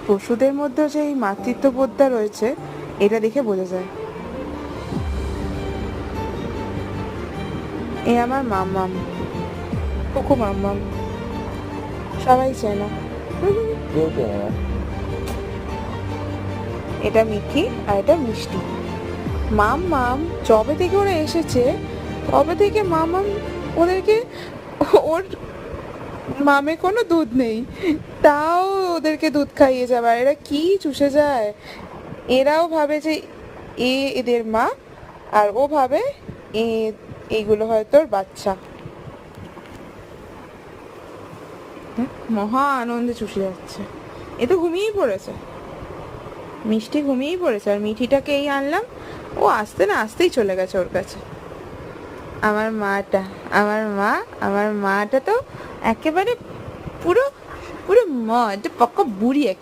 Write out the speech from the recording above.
পশুদের মধ্যে যে এই মাতৃত্ববোধটা রয়েছে, এটা দেখে বোঝা যায়। এ আমার মাম্মাম, কোকো মাম্মাম, সবাই চেনা। কেউ চেনে না। এটা মিঠি আর এটা মিষ্টি। মাম্মাম যবে থেকে ওরা এসেছে তবে থেকে মাম্মাম ওদেরকে, ওর মামে কোনো দুধ নেই, তাও ওদেরকে দুধ খাইয়ে যাবে। আর এরা কি চুষে যায়। এরাও ভাবে যে এদের মা, আর ও ভাবে এইগুলো হয়তো ওর বাচ্চা। মহা আনন্দে চুষে যাচ্ছে। এ তো ঘুমিয়েই পড়েছে, মিষ্টি ঘুমিয়েই পড়েছে। আর মিঠিটাকে এই আনলাম, ও আসতে না আসতেই চলে গেছে ওর কাছে। আমার মাটা, আমার মাটা তো একেবারে পুরো পুরো মা, এটা পাক্কা বুড়ি একেবারে।